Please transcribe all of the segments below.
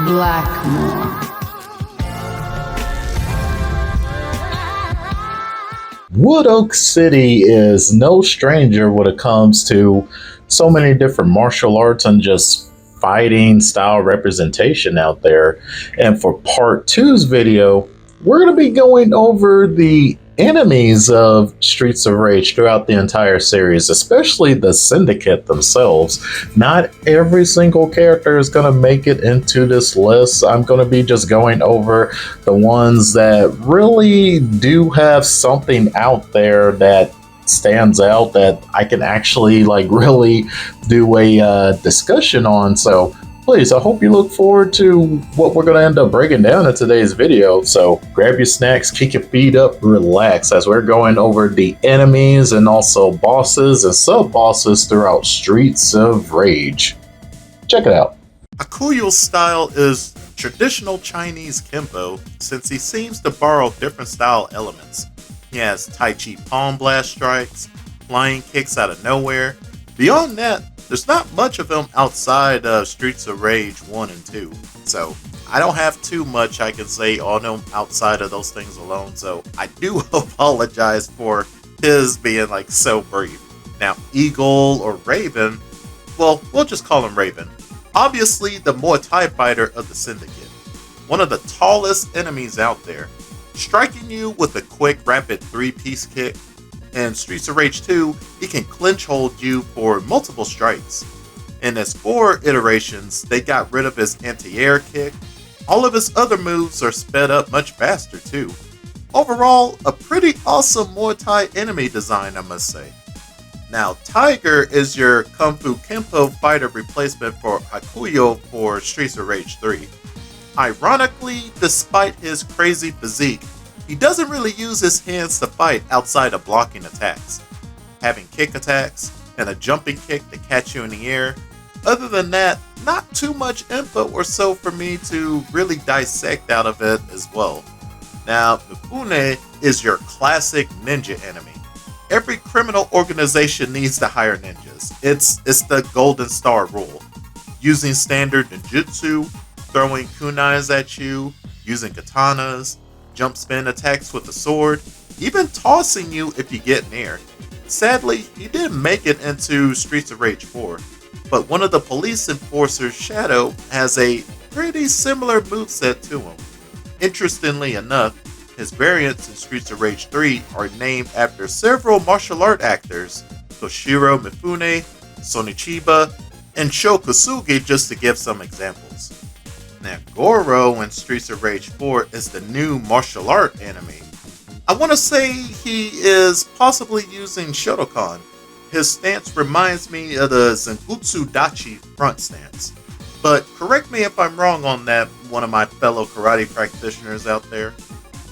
Blackmore. Wood Oak City is no stranger when it comes to so many different martial arts and just fighting style representation out there. And for part two's video, we're going to be going over the enemies of Streets of Rage throughout the entire series, especially the Syndicate themselves. Not every single character is going to make it into this list. I'm going to be just going over the ones that really do have something out there that stands out that I can actually really do a discussion on. So please, I hope you look forward to what we're going to end up breaking down in today's video. So grab your snacks, kick your feet up, relax as we're going over the enemies and also bosses and sub-bosses throughout Streets of Rage. Check it out. Hakuyo's style is traditional Chinese Kempo since he seems to borrow different style elements. He has Tai Chi palm blast strikes, flying kicks out of nowhere. Beyond that, there's not much of him outside of Streets of Rage 1 and 2, so I don't have too much I can say on him outside of those things alone, so I do apologize for his being so brief. Now, Eagle or Raven, well, we'll just call him Raven. Obviously the Muay Thai fighter of the Syndicate, one of the tallest enemies out there, striking you with a quick rapid 3-piece kick. In Streets of Rage 2, he can clinch hold you for multiple strikes. In his 4 iterations, they got rid of his anti-air kick. All of his other moves are sped up much faster too. Overall, a pretty awesome Muay Thai enemy design, I must say. Now, Tiger is your Kung Fu Kempo fighter replacement for Hakuyo for Streets of Rage 3. Ironically, despite his crazy physique, he doesn't really use his hands to fight outside of blocking attacks, having kick attacks, and a jumping kick to catch you in the air. Other than that, not too much info or so for me to really dissect out of it as well. Now, Mifune is your classic ninja enemy. Every criminal organization needs to hire ninjas. It's the golden star rule. Using standard ninjutsu, throwing kunais at you, using katanas, jump spin attacks with the sword, even tossing you if you get near. Sadly, he didn't make it into Streets of Rage 4, but one of the police enforcers, Shadow, has a pretty similar moveset to him. Interestingly enough, his variants in Streets of Rage 3 are named after several martial art actors, Toshiro Mifune, Sonichiba, and Sho Kosugi, just to give some examples. Now, Goro in Streets of Rage 4 is the new martial art enemy. I want to say he is possibly using Shotokan. His stance reminds me of the Zenkutsu Dachi front stance. But correct me if I'm wrong on that, one of my fellow karate practitioners out there.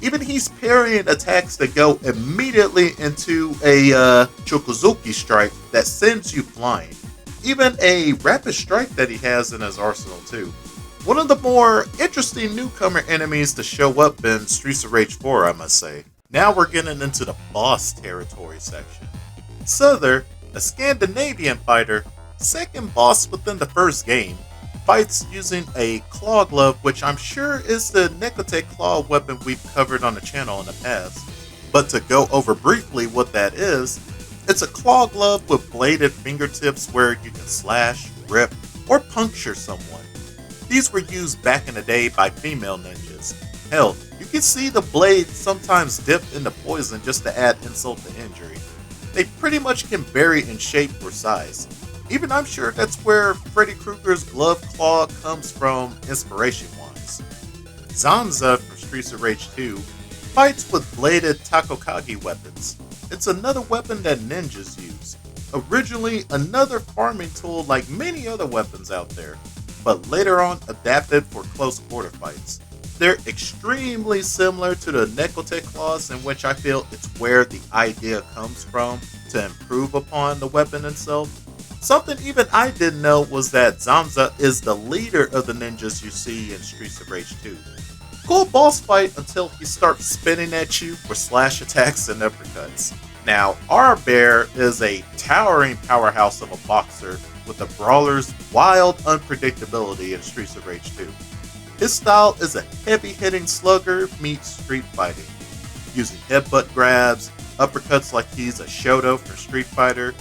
Even he's parrying attacks that go immediately into a Chokuzuki strike that sends you flying. Even a rapid strike that he has in his arsenal too. One of the more interesting newcomer enemies to show up in Streets of Rage 4, I must say. Now we're getting into the boss territory section. Souther, a Scandinavian fighter, second boss within the first game, fights using a claw glove, which I'm sure is the Nekotech claw weapon we've covered on the channel in the past. But to go over briefly what that is, it's a claw glove with bladed fingertips where you can slash, rip, or puncture someone. These were used back in the day by female ninjas. Hell, you can see the blade sometimes dipped into poison just to add insult to injury. They pretty much can vary in shape or size. Even I'm sure that's where Freddy Krueger's glove claw comes from inspiration-wise. Zanza from Streets of Rage 2 fights with bladed Takokage weapons. It's another weapon that ninjas use. Originally another farming tool like many other weapons out there, but later on adapted for close quarter fights. They're extremely similar to the Nekotech claws, in which I feel it's where the idea comes from to improve upon the weapon itself. Something even I didn't know was that Zamza is the leader of the ninjas you see in Streets of Rage 2. Cool boss fight until he starts spinning at you for slash attacks and uppercuts. Now, our bear is a towering powerhouse of a boxer with the brawler's wild unpredictability in Streets of Rage 2. His style is a heavy-hitting slugger meets street fighting, using headbutt grabs, uppercuts like he's a Shoto for Street Fighter,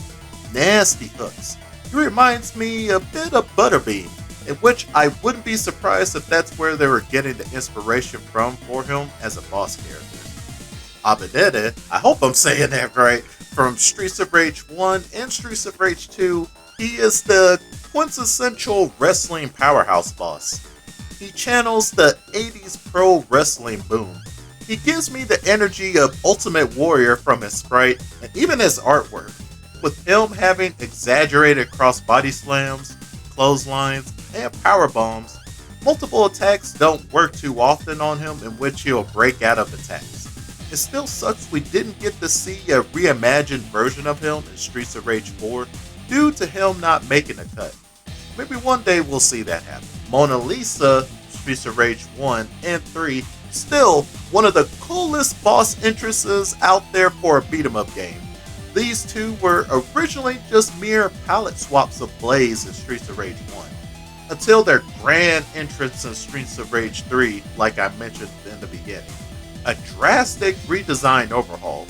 nasty hooks. He reminds me a bit of Butterbean, in which I wouldn't be surprised if that's where they were getting the inspiration from for him as a boss character. Abedede, I hope I'm saying that right, from Streets of Rage 1 and Streets of Rage 2, he is the quintessential wrestling powerhouse boss. He channels the 80s pro wrestling boom. He gives me the energy of Ultimate Warrior from his sprite and even his artwork, with him having exaggerated cross-body slams, clotheslines, and power bombs. Multiple attacks don't work too often on him, in which he'll break out of attacks. It still sucks we didn't get to see a reimagined version of him in Streets of Rage 4 due to him not making a cut. Maybe one day we'll see that happen. Mona Lisa, Streets of Rage 1 and 3, still one of the coolest boss entrances out there for a beat 'em up game. These two were originally just mere palette swaps of Blaze in Streets of Rage 1, until their grand entrance in Streets of Rage 3, like I mentioned in the beginning. A drastic redesign overhaul,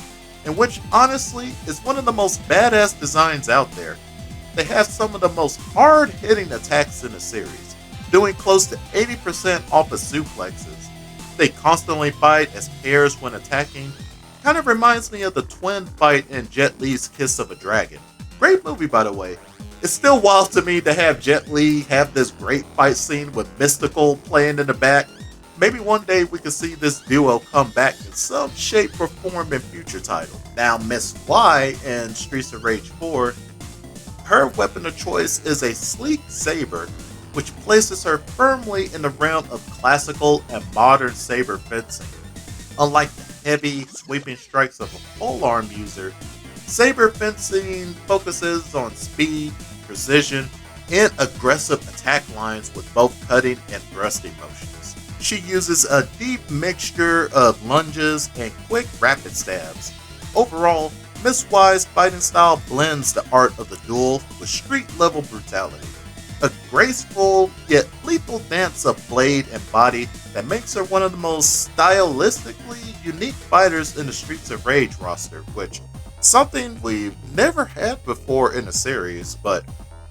in which honestly is one of the most badass designs out there. They have some of the most hard-hitting attacks in the series, doing close to 80% off of suplexes. They constantly fight as pairs when attacking. Kind of reminds me of the twin fight in Jet Li's Kiss of a Dragon. Great movie, by the way. It's still wild to me to have Jet Li have this great fight scene with Mystical playing in the back. Maybe one day we could see this duo come back in some shape or form in future titles. Now, Miss Y in Streets of Rage 4, her weapon of choice is a sleek saber, which places her firmly in the realm of classical and modern saber fencing. Unlike the heavy, sweeping strikes of a polearm user, saber fencing focuses on speed, precision, and aggressive attack lines with both cutting and thrusting motions. She uses a deep mixture of lunges and quick rapid stabs. Overall, Miss Y's fighting style blends the art of the duel with street level brutality. A graceful yet lethal dance of blade and body that makes her one of the most stylistically unique fighters in the Streets of Rage roster, which is something we've never had before in the series, but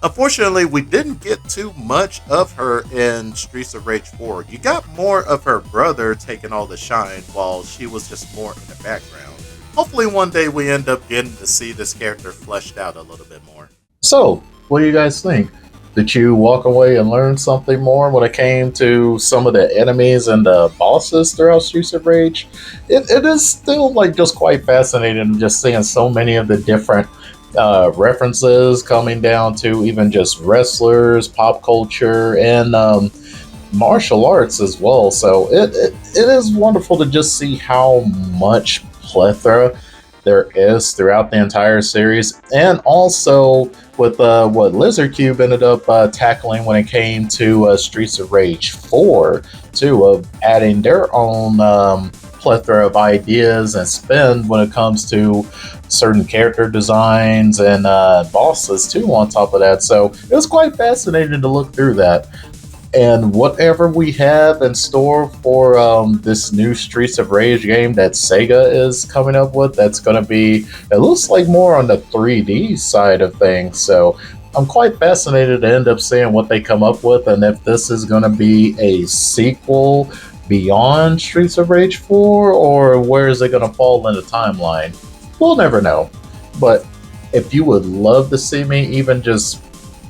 unfortunately, we didn't get too much of her in Streets of Rage 4. You got more of her brother taking all the shine, while she was just more in the background. Hopefully one day we end up getting to see this character fleshed out a little bit more. So, what do you guys think? Did you walk away and learn something more when it came to some of the enemies and the bosses throughout Streets of Rage? It is still like just quite fascinating just seeing so many of the different references coming down to even just wrestlers, pop culture, and martial arts as well. So it is wonderful to just see how much plethora there is throughout the entire series, and also with what Lizard Cube ended up tackling when it came to Streets of Rage 4, too, of adding their own plethora of ideas and spin when it comes to certain character designs and bosses, too, on top of that. So it was quite fascinating to look through that. And whatever we have in store for this new Streets of Rage game that Sega is coming up with, that's going to be, it looks like more on the 3D side of things. So I'm quite fascinated to end up seeing what they come up with, and if this is going to be a sequel beyond Streets of Rage 4, or where is it going to fall in the timeline. We'll never know. But if you would love to see me even just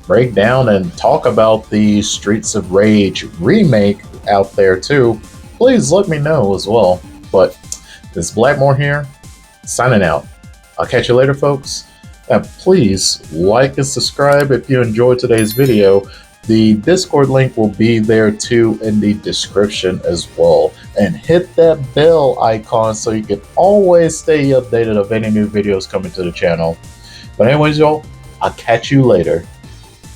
break down and talk about the Streets of Rage remake out there too, please let me know as well. But this is Blackmore here, signing out. I'll catch you later, folks. And please like and subscribe if you enjoyed today's video. The Discord link will be there too in the description as well. And hit that bell icon so you can always stay updated of any new videos coming to the channel. But anyways, y'all, I'll catch you later.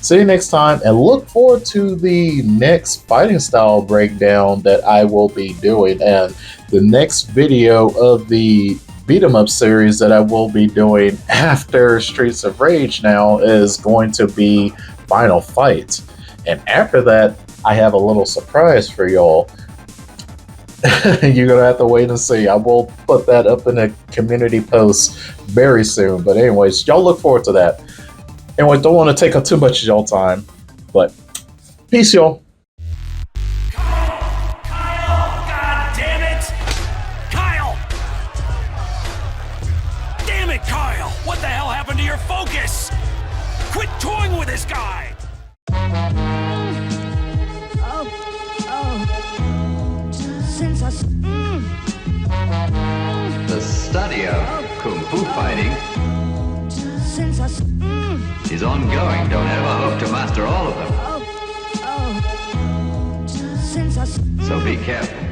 See you next time, and look forward to the next fighting style breakdown that I will be doing, and the next video of the beat 'em up series that I will be doing after Streets of Rage now is going to be Final Fight. And after that, I have a little surprise for y'all. You're gonna have to wait and see. I will put that up in a community post very soon. But anyways, y'all look forward to that. Anyway, don't want to take up too much of y'all time, but peace, y'all. Kyle! God damn it! Kyle! Damn it, Kyle! What the hell happened to your focus? Quit toying with this guy! Since I The study of Kung Fu fighting since I is ongoing. Don't ever hope to master all of them. since I So be careful.